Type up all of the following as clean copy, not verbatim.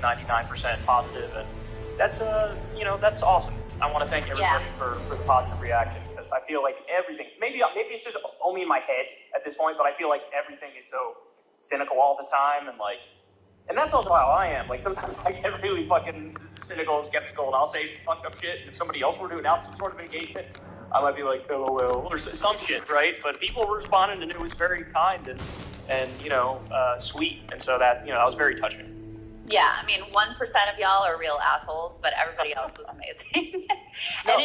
99% positive, and that's that's awesome. I want to thank everybody for the positive reaction, because I feel like everything, maybe it's just only in my head at this point, but I feel like everything is so cynical all the time, and that's also how I am. Like, sometimes I get really fucking cynical and skeptical, and I'll say fucked up shit, and if somebody else were to announce some sort of engagement, I might be like, LOL, or some shit, right? But people responded, and it was very kind and sweet, and so that, that was very touching. Yeah, I mean, 1% of y'all are real assholes, but everybody else was amazing. And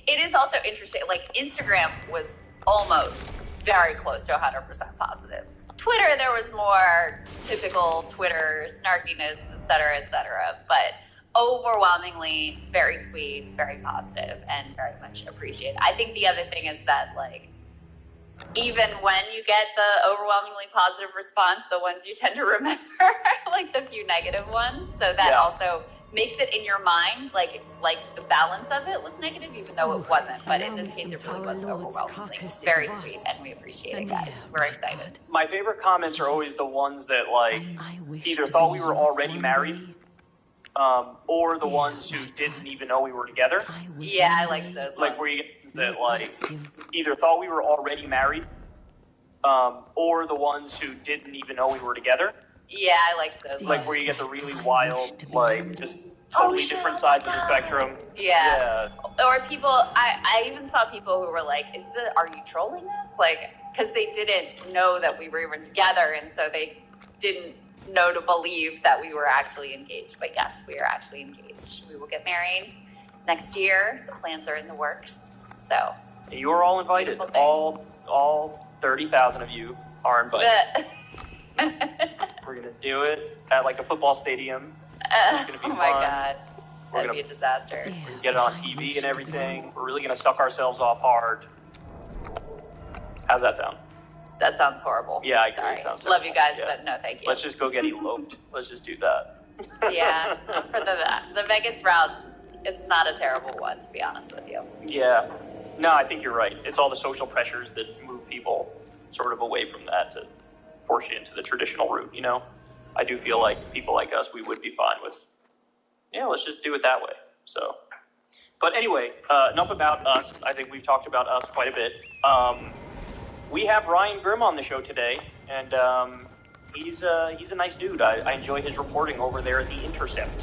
it is also interesting. Like, Instagram was almost very close to 100% positive. Twitter, there was more typical Twitter snarkiness, et cetera, but overwhelmingly very sweet, very positive, and very much appreciated. I think the other thing is that, like, even when you get the overwhelmingly positive response, the ones you tend to remember, like the few negative ones. So that also makes it in your mind, like the balance of it was negative, even though it wasn't. But in this case, it really was overwhelmingly very sweet, and we appreciate it, guys. We're excited. My favorite comments are always the ones that, like, either thought we were already married, or the ones who didn't even know we were together. Yeah, I liked those. Like, where you get that, like, either thought we were already married, or the ones who didn't even know we were together. Yeah, I liked those. Like, where you get the really wild, like, just totally different sides of the spectrum. Yeah. Or people, I even saw people who were like, are you trolling us? Like, because they didn't know that we were even together, and so they didn't know to believe that we were actually engaged. But yes, we are actually engaged. We will get married next year. The plans are in the works. So you are all invited. All 30,000 of you are invited. We're gonna do it at, like, a football stadium. It's gonna be fun. My god, that'd be a disaster. We're gonna get it on TV and everything. We're really gonna suck ourselves off hard. How's that sound? That sounds horrible. Yeah, I agree. Sorry. It sounds Love you guys, but no thank you. Let's just go get eloped. Let's just do that. Yeah, for the Vegas route is not a terrible one, to be honest with you. Yeah. No, I think you're right. It's all the social pressures that move people sort of away from that to force you into the traditional route, I do feel like people like us, we would be fine with, let's just do it that way. So, but anyway, enough about us. I think we've talked about us quite a bit. We have Ryan Grimm on the show today, and he's a nice dude. I enjoy his reporting over there at The Intercept.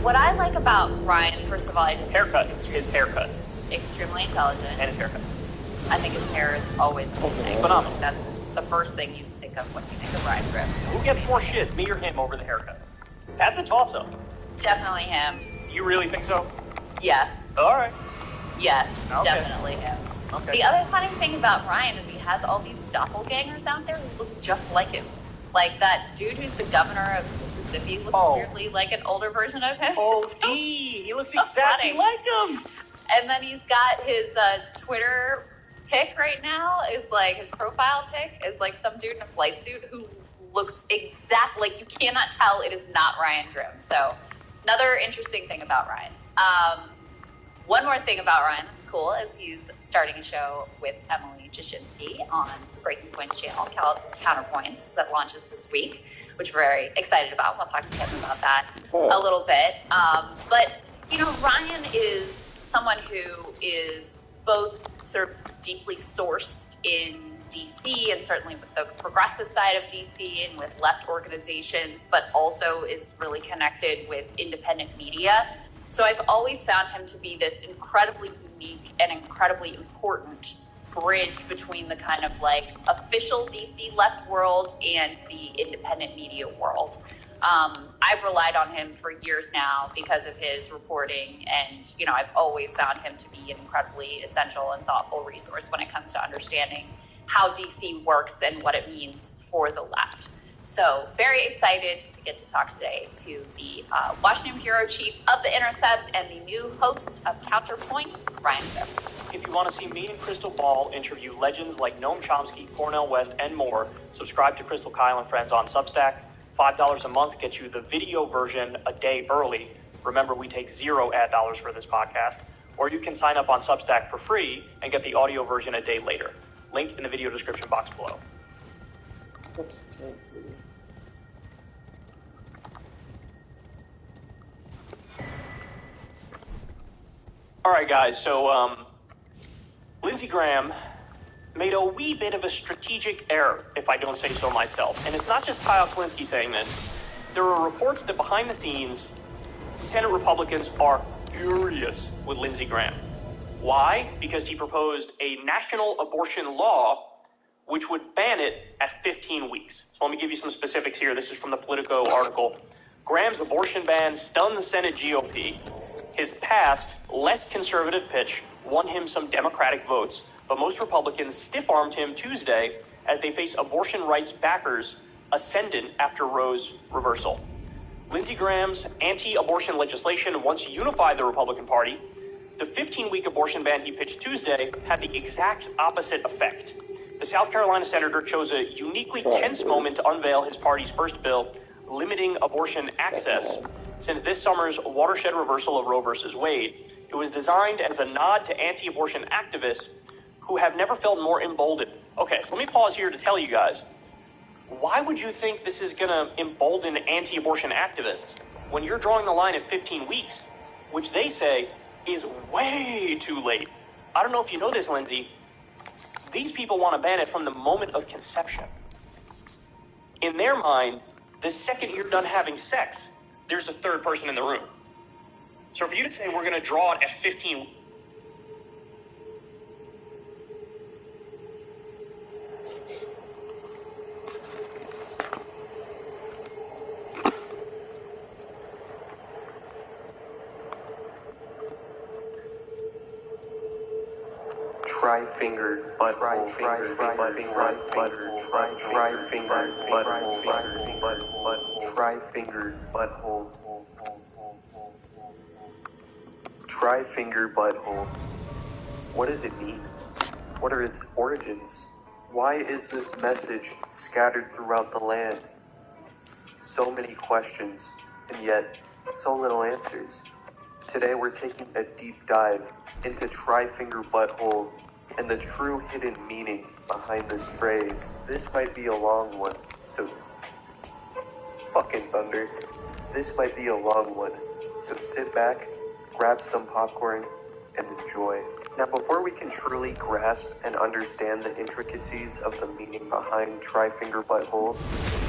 What I like about Ryan, first of all, his haircut. Extremely intelligent. And his haircut. I think his hair is always amazing. Phenomenal. That's the first thing you think of when you think of Ryan Grimm. Who gets more shit, me or him, over the haircut? That's a toss-up. Definitely him. You really think so? Yes. All right. Yes, definitely him. Okay. The other funny thing about Ryan is he has all these doppelgangers out there who look just like him. Like that dude who's the governor of Mississippi looks weirdly like an older version of him. He looks exactly like him. And then he's got his Twitter pic right now is like his profile pic is like some dude in a flight suit who looks exactly like, you cannot tell it is not Ryan Grimm. So another interesting thing about Ryan. One more thing about Ryan that's cool is he's starting a show with Emily Jashinsky on the Breaking Points channel called Counterpoints that launches this week, which we're very excited about. We'll talk to him about that a little bit. But, Ryan is someone who is both sort of deeply sourced in DC and certainly with the progressive side of DC and with left organizations, but also is really connected with independent media. So I've always found him to be this incredibly unique and incredibly important bridge between the kind of like official DC left world and the independent media world. I've relied on him for years now because of his reporting, and I've always found him to be an incredibly essential and thoughtful resource when it comes to understanding how DC works and what it means for the left. So very excited to get to talk today to the Washington bureau chief of The Intercept and the new host of Counterpoints, Ryan Grimm. If you want to see me and Crystal Ball interview legends like Noam Chomsky, Cornel West, and more, subscribe to Crystal Kyle and Friends on Substack. $5 a month gets you the video version a day early. Remember, we take $0 ad dollars for this podcast. Or you can sign up on Substack for free and get the audio version a day later. Link in the video description box below. All right, guys. So, Lindsey Graham made a wee bit of a strategic error, if I don't say so myself. And it's not just Kyle Kalinske saying this. There are reports that behind the scenes, Senate Republicans are furious with Lindsey Graham. Why? Because he proposed a national abortion law which would ban it at 15 weeks. So let me give you some specifics here. This is from the Politico article. Graham's abortion ban stunned the Senate GOP. His past, less conservative pitch won him some Democratic votes, but most Republicans stiff-armed him Tuesday as they face abortion rights backers ascendant after Roe's reversal. Lindsey Graham's anti-abortion legislation once unified the Republican Party. The 15-week abortion ban he pitched Tuesday had the exact opposite effect. The South Carolina senator chose a uniquely tense moment to unveil his party's first bill limiting abortion access since this summer's watershed reversal of Roe v. Wade. It was designed as a nod to anti-abortion activists who have never felt more emboldened. Okay, so let me pause here to tell you guys, why would you think this is going to embolden anti-abortion activists when you're drawing the line at 15 weeks, which they say is way too late? I don't know if you know this, Lindsey. These people want to ban it from the moment of conception. In their mind, the second you're done having sex, there's a third person in the room. So for you to say we're going to draw it at 15... Tri-finger, butthole, tri-finger, butthole. Tri-finger, butthole. What does it mean? What are its origins? Why is this message scattered throughout the land? So many questions, and yet so little answers. Today we're taking a deep dive into tri-finger butthole and the true hidden meaning behind this phrase. This might be a long one, so fucking thunder. This might be a long one, so sit back, grab some popcorn, and enjoy. Now, before we can truly grasp and understand the intricacies of the meaning behind tri-finger butthole,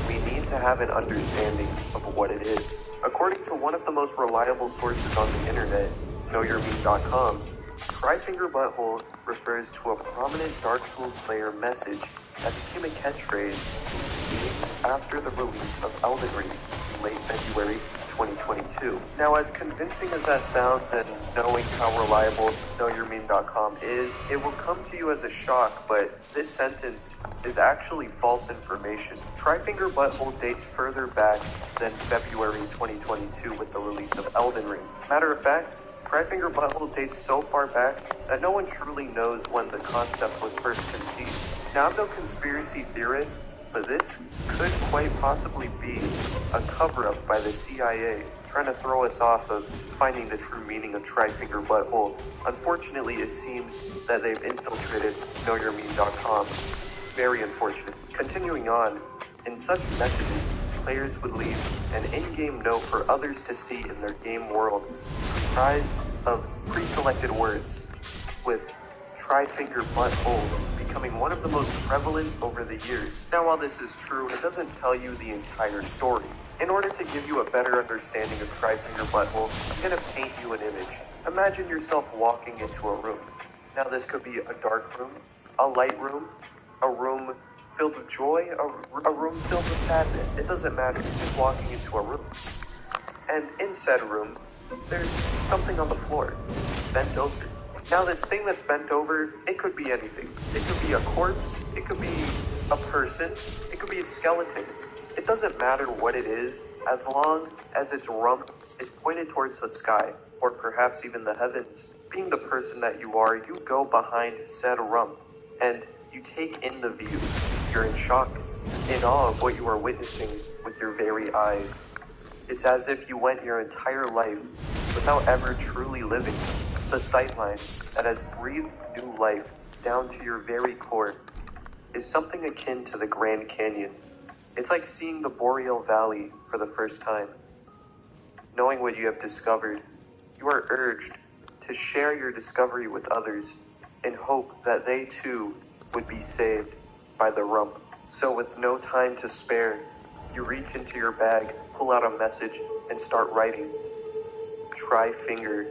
we need to have an understanding of what it is. According to one of the most reliable sources on the internet, KnowYourMeme.com, tri-finger butthole refers to a prominent Dark Souls player message that became a catchphrase after the release of Elden Ring in late February 2022. Now, as convincing as that sounds, and knowing how reliable KnowYourMeme.com is, it will come to you as a shock, but this sentence is actually false information. Tri-finger butthole dates further back than February 2022 with the release of Elden Ring. Matter of fact, tri-finger butthole dates so far back that no one truly knows when the concept was first conceived. Now, I'm no conspiracy theorist, but this could quite possibly be a cover-up by the CIA trying to throw us off of finding the true meaning of tri-finger butthole. Unfortunately, it seems that they've infiltrated KnowYourMeme.com. Very unfortunate. Continuing on, in such messages, players would leave an in-game note for others to see in their game world, comprised of pre-selected words, with tri-finger butthole becoming one of the most prevalent over the years. Now, while this is true, it doesn't tell you the entire story. In order to give you a better understanding of tri-finger butthole, I'm going to paint you an image. Imagine yourself walking into a room. Now, this could be a dark room, a light room, a room filled with joy, a room filled with sadness. It doesn't matter. You're just walking into a room. And in said room, there's something on the floor, bent over. Now, this thing that's bent over, it could be anything. It could be a corpse, it could be a person, it could be a skeleton. It doesn't matter what it is, as long as its rump is pointed towards the sky, or perhaps even the heavens. Being the person that you are, you go behind said rump, and you take in the view. You're in shock, in awe of what you are witnessing with your very eyes. It's as if you went your entire life without ever truly living. The sightline that has breathed new life down to your very core is something akin to the Grand Canyon. It's like seeing the Boreal Valley for the first time. Knowing what you have discovered, you are urged to share your discovery with others in hope that they too would be saved by the rump. So with no time to spare, you reach into your bag, pull out a message, and start writing. Try finger,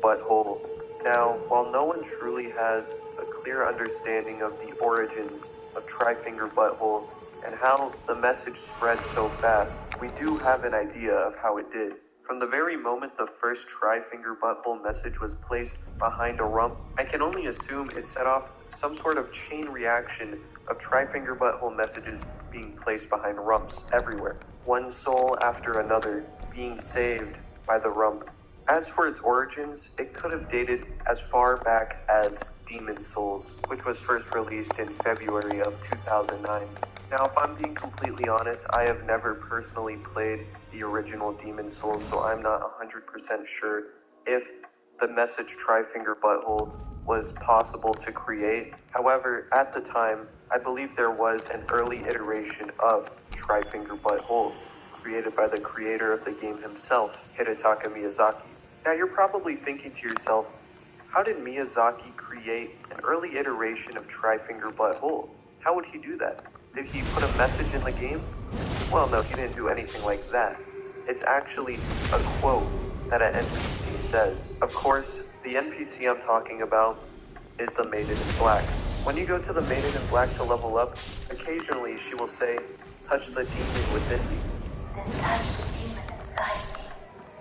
butthole. Now, while no one truly has a clear understanding of the origins of Try-Finger Butthole and how the message spread so fast, we do have an idea of how it did. From the very moment the first Try-Finger Butthole message was placed behind a rump, I can only assume it set off some sort of chain reaction of Try-Finger Butthole messages being placed behind rumps everywhere. One soul after another being saved by the rump. As for its origins, it could have dated as far back as Demon Souls, which was first released in February of 2009. Now, if I'm being completely honest, I have never personally played the original Demon Souls, so I'm not 100% sure if the message Try-Finger Butthole was possible to create. However, at the time, I believe there was an early iteration of Try-Finger Butthole, created by the creator of the game himself, Hidetaka Miyazaki. Now you're probably thinking to yourself, how did Miyazaki create an early iteration of Try-Finger Butthole? How would he do that? Did he put a message in the game? Well, no, he didn't do anything like that. It's actually a quote that an NPC says. Of course, the NPC I'm talking about is the Maiden in Black. When you go to the Maiden in Black to level up, occasionally she will say, touch the demon within me. Then touch the demon inside me.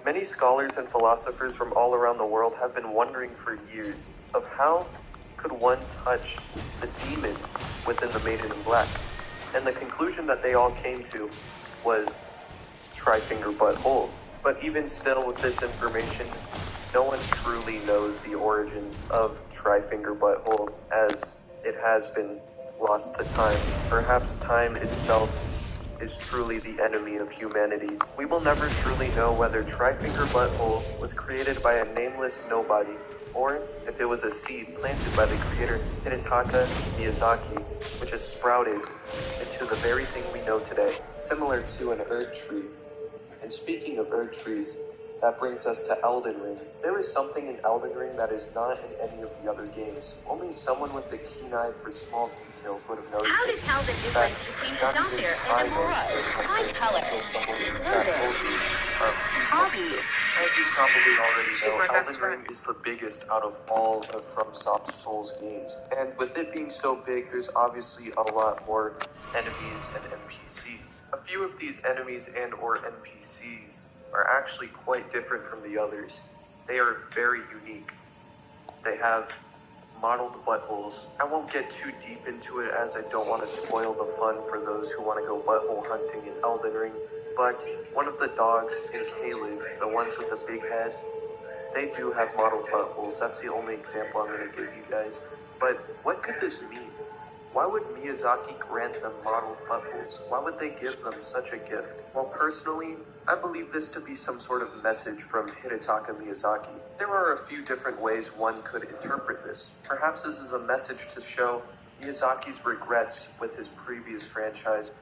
Many scholars and philosophers from all around the world have been wondering for years of how could one touch the demon within the Maiden in Black. And the conclusion that they all came to was Try-Finger Butthole. But even still with this information, no one truly knows the origins of Try-Finger Butthole, as it has been lost to time. Perhaps time itself is truly the enemy of humanity. We will never truly know whether Try-Finger Butthole was created by a nameless nobody, or if it was a seed planted by the creator Hidetaka Miyazaki, which has sprouted into the very thing we know today, similar to an herb tree. And speaking of herb trees, that brings us to Elden Ring. There is something in Elden Ring that is not in any of the other games. Only someone with a keen eye for small details would have noticed. How to tell the difference between a doctor and a moron? My color. Hobbies. As you probably already know, Elden Ring is the biggest out of all of FromSoft's Souls games. And with it being so big, there's obviously a lot more enemies and NPCs. A few of these enemies and or NPCs are actually quite different from the others. They are very unique. They have mottled buttholes. I won't get too deep into it as I don't want to spoil the fun for those who want to go butthole hunting in Elden Ring, but one of the dogs in Caelid, the ones with the big heads, they do have mottled buttholes. That's the only example I'm going to give you guys. But what could this mean? Why would Miyazaki grant them mottled buttholes? Why would they give them such a gift? Well, personally, I believe this to be some sort of message from Hidetaka Miyazaki. There are a few different ways one could interpret this. Perhaps this is a message to show Miyazaki's regrets with his previous franchise,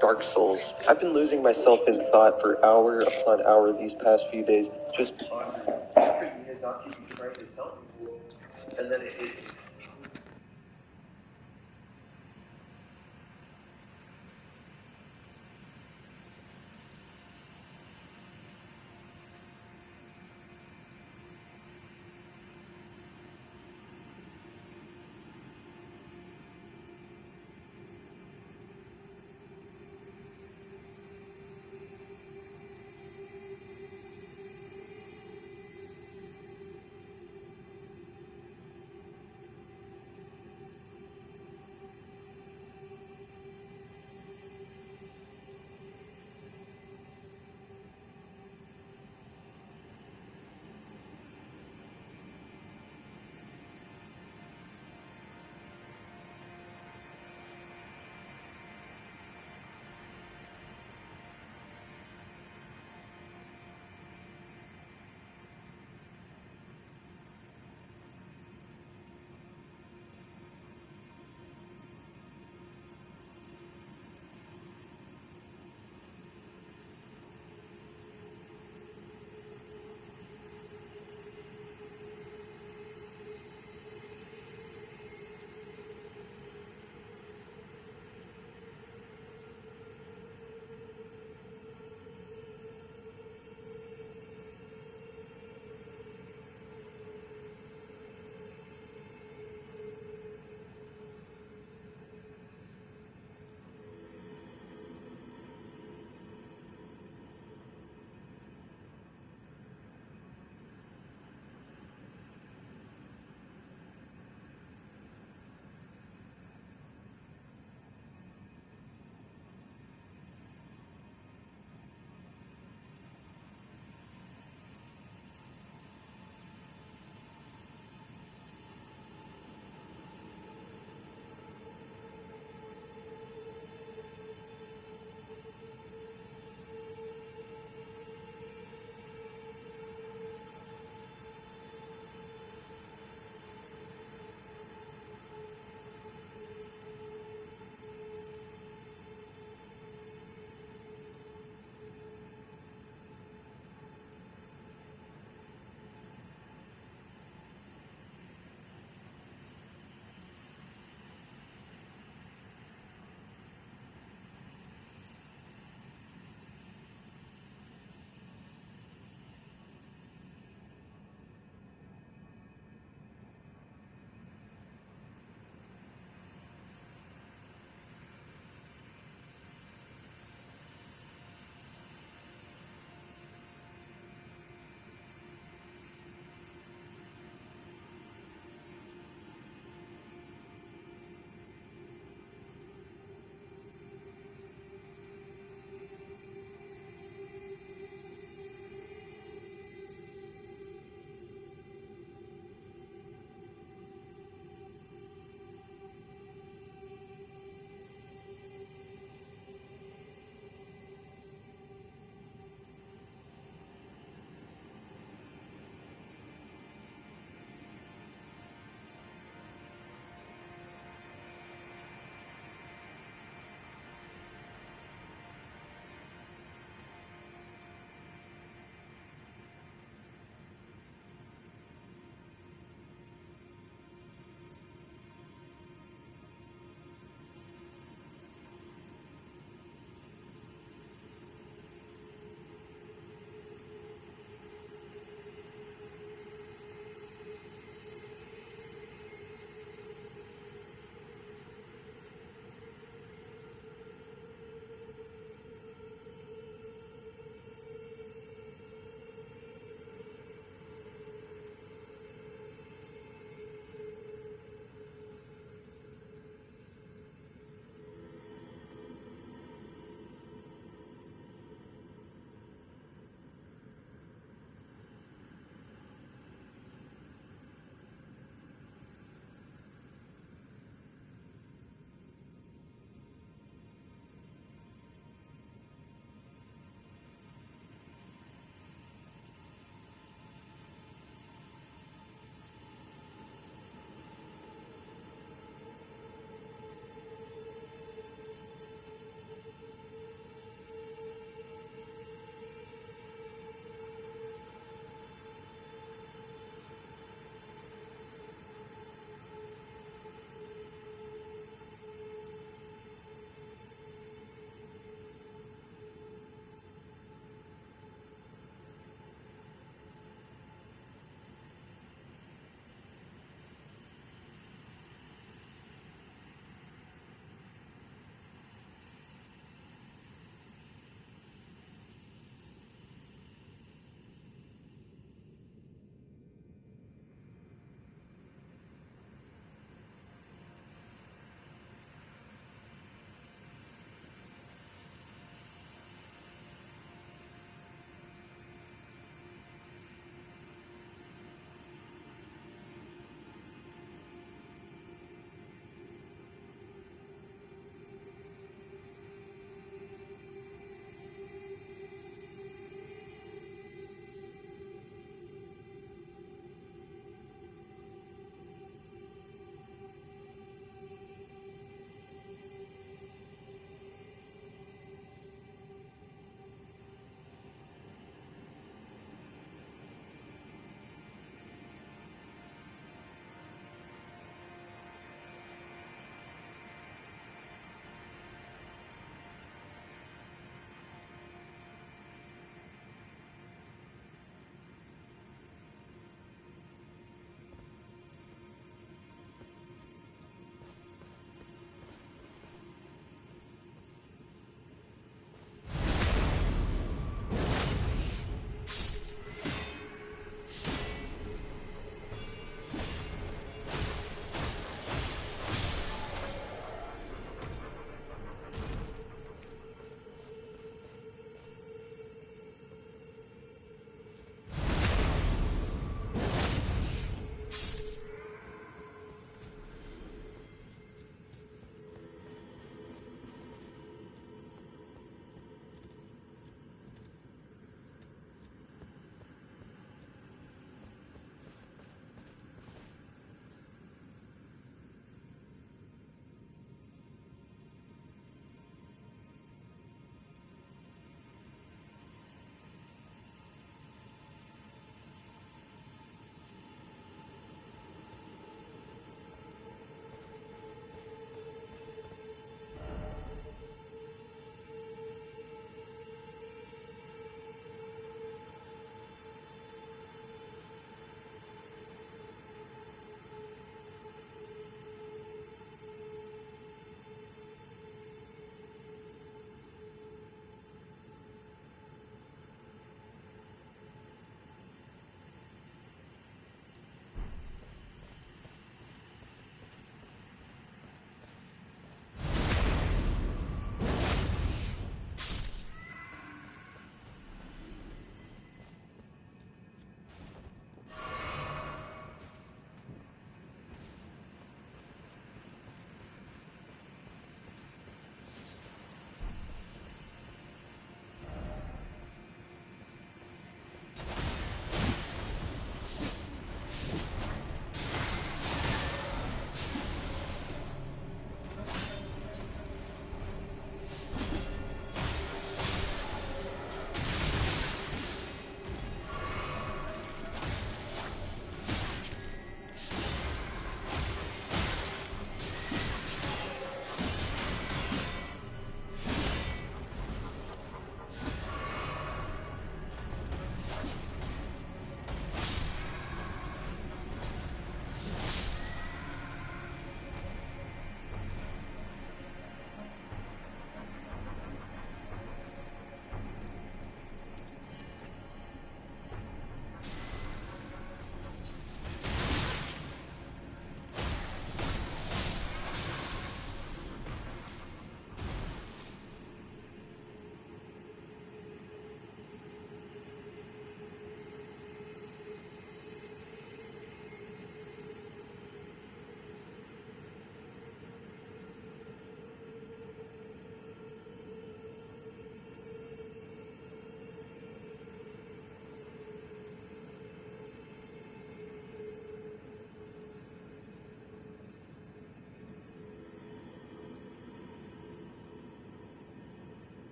Dark Souls. I've been losing myself in thought for hour upon hour these past few days, just pondering what could Miyazaki be trying to tell me? And then it hit me.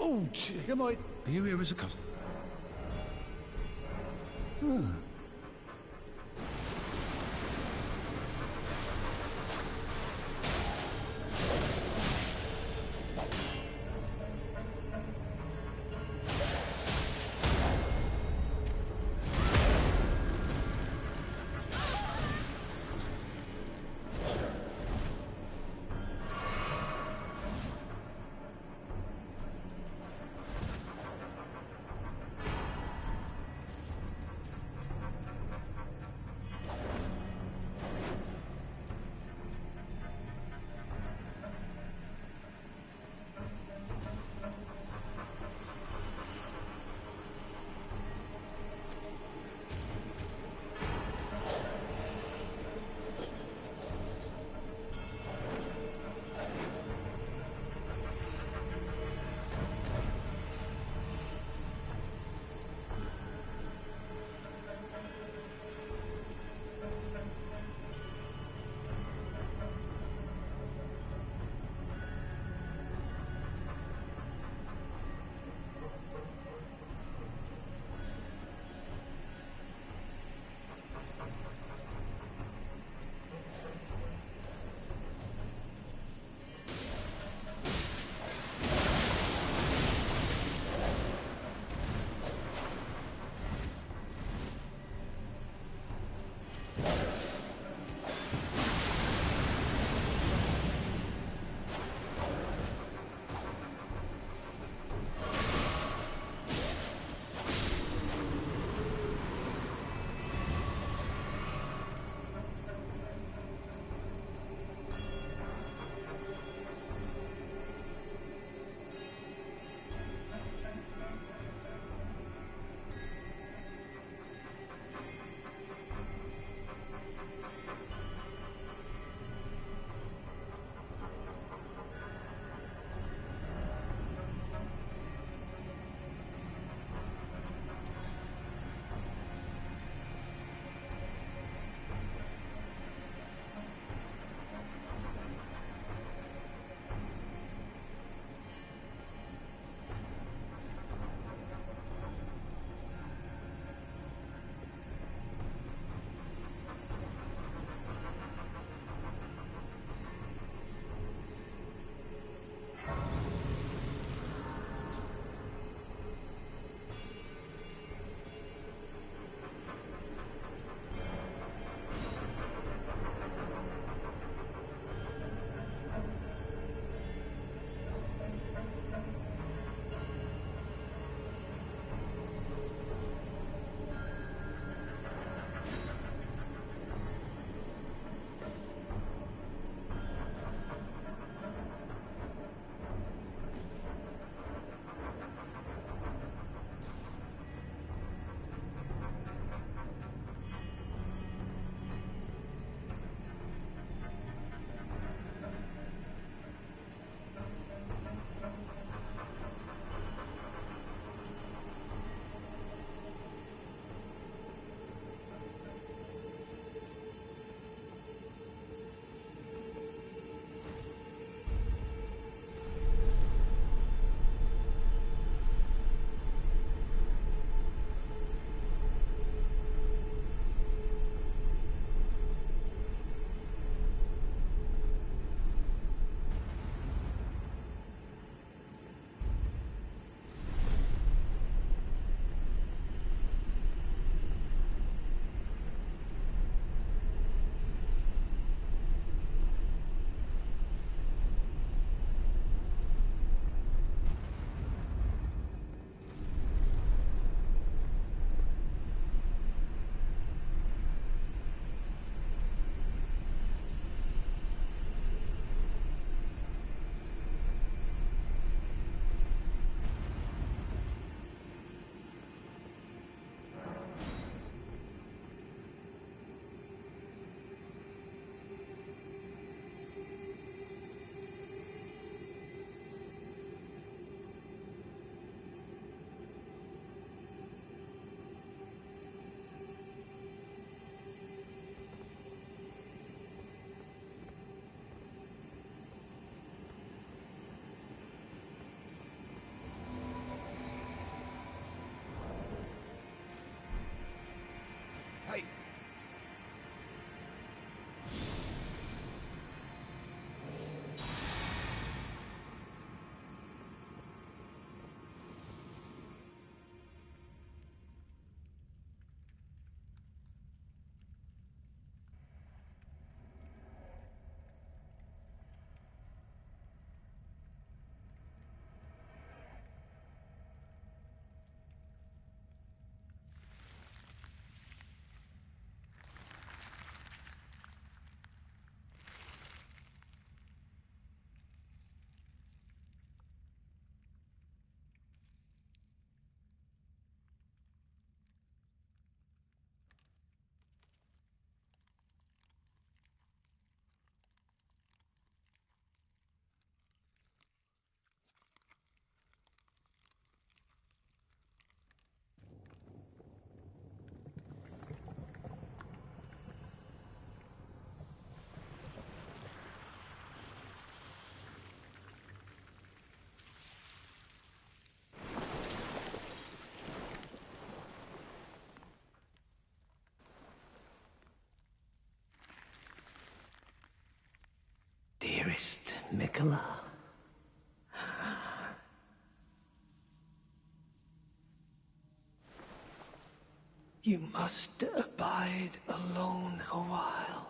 Oh, am I... Are you here as a customer? Hmm. Nicola. You must abide alone a while.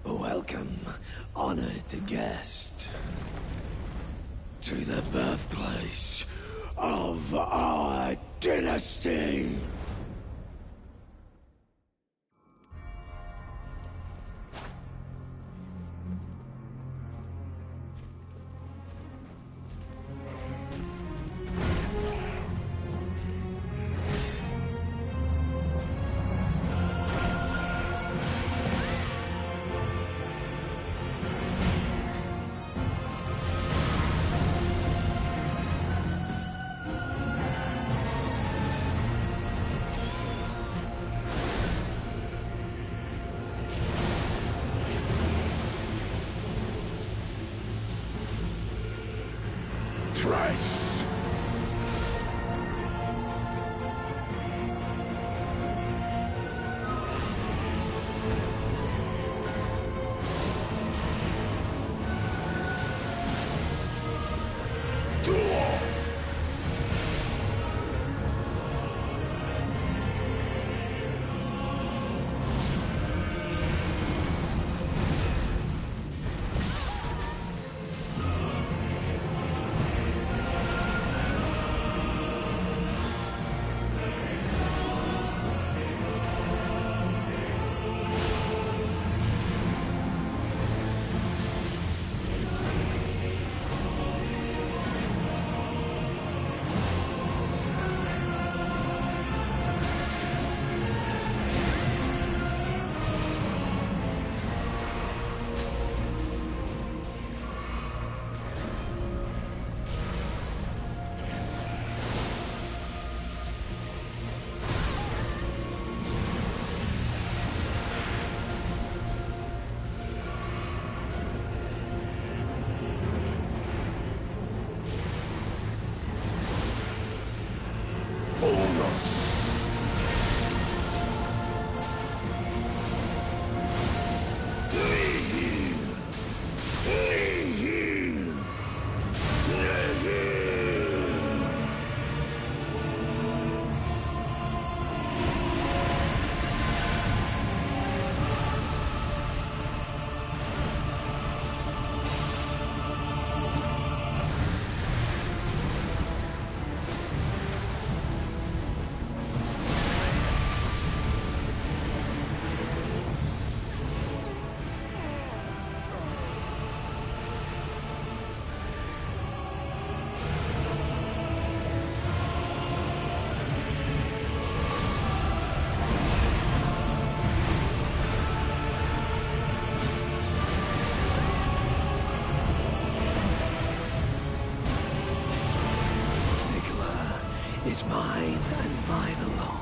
Welcome, honored guest, to the birthplace of our dynasty. Thrice. Is mine and mine alone.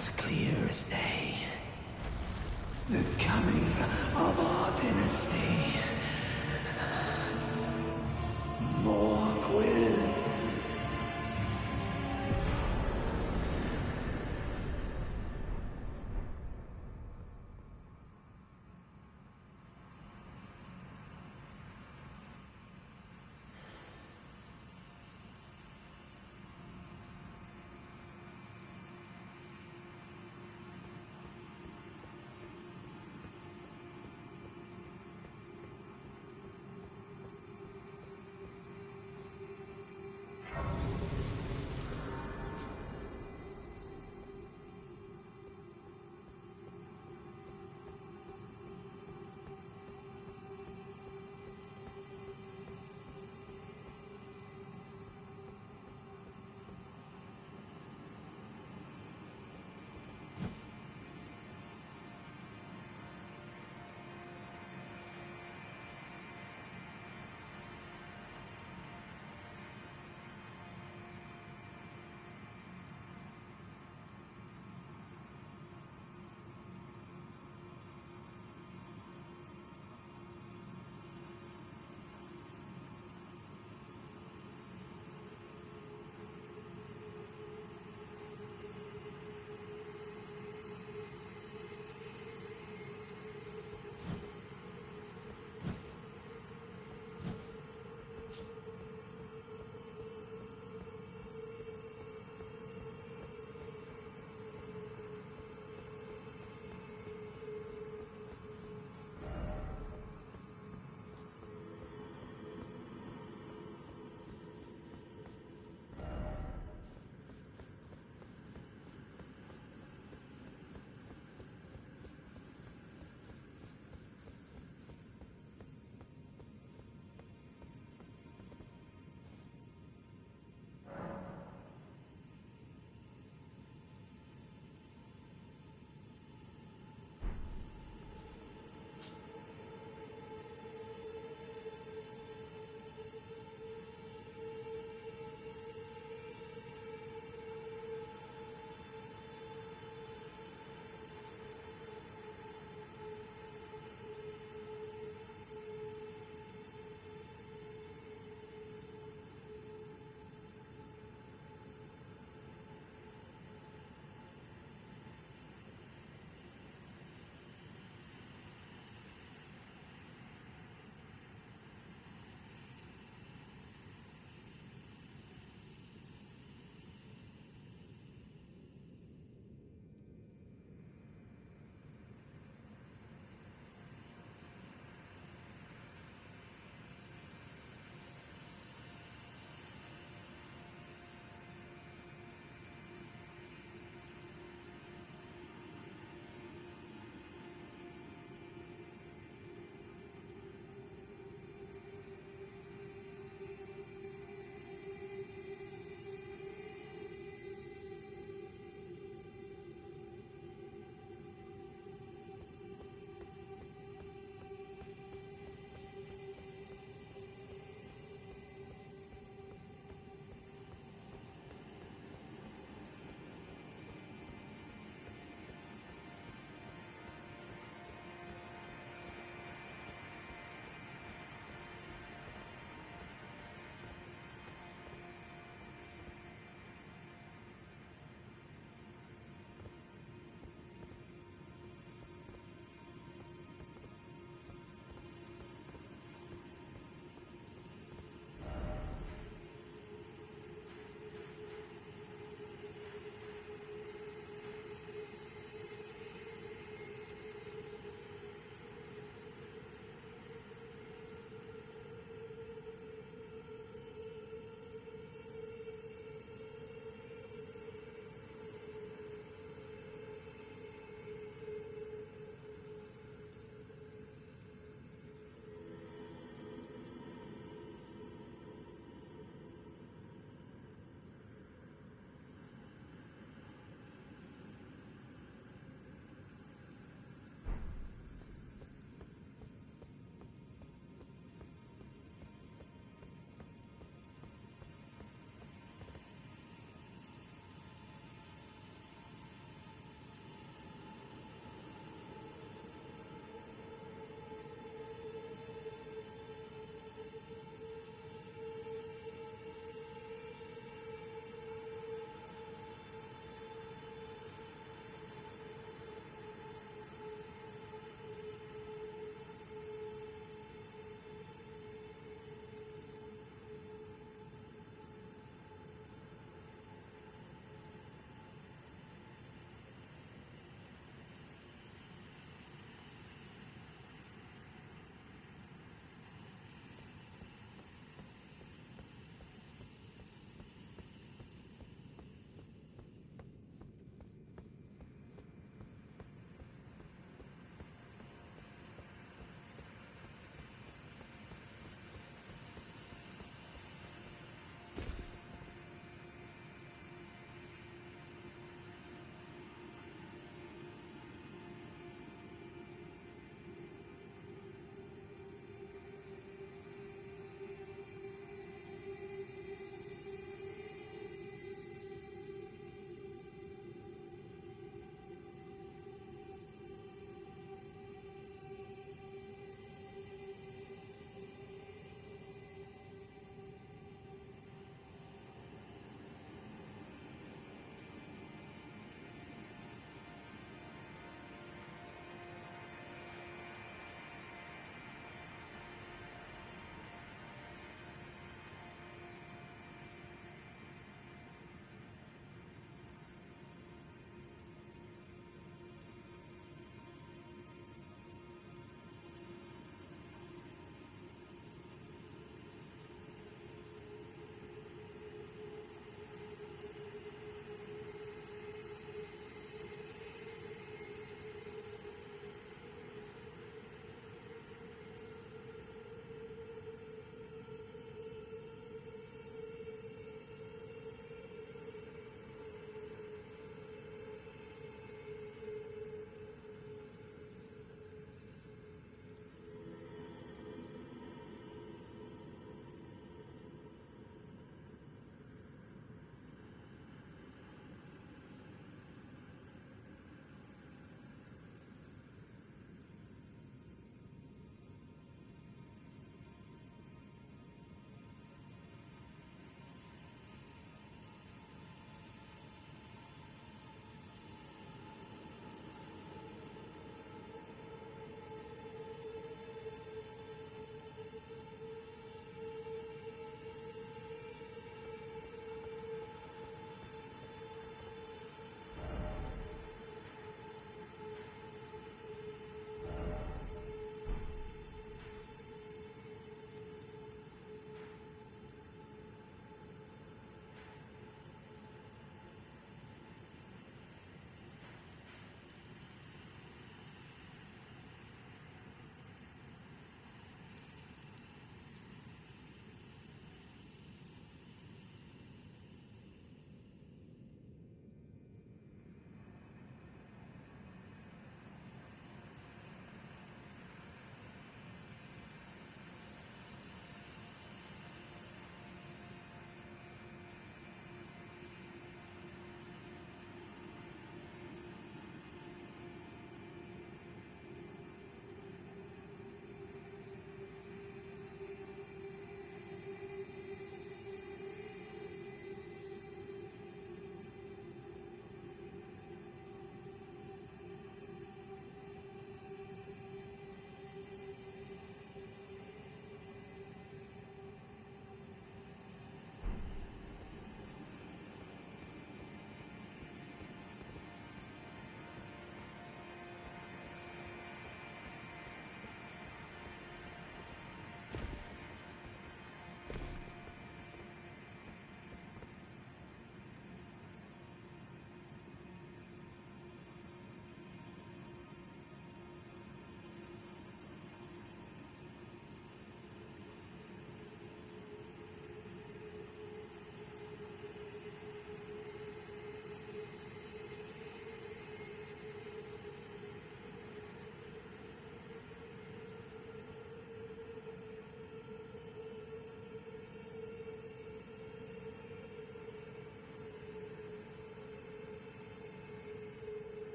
as clear as day. The coming of our dynasty.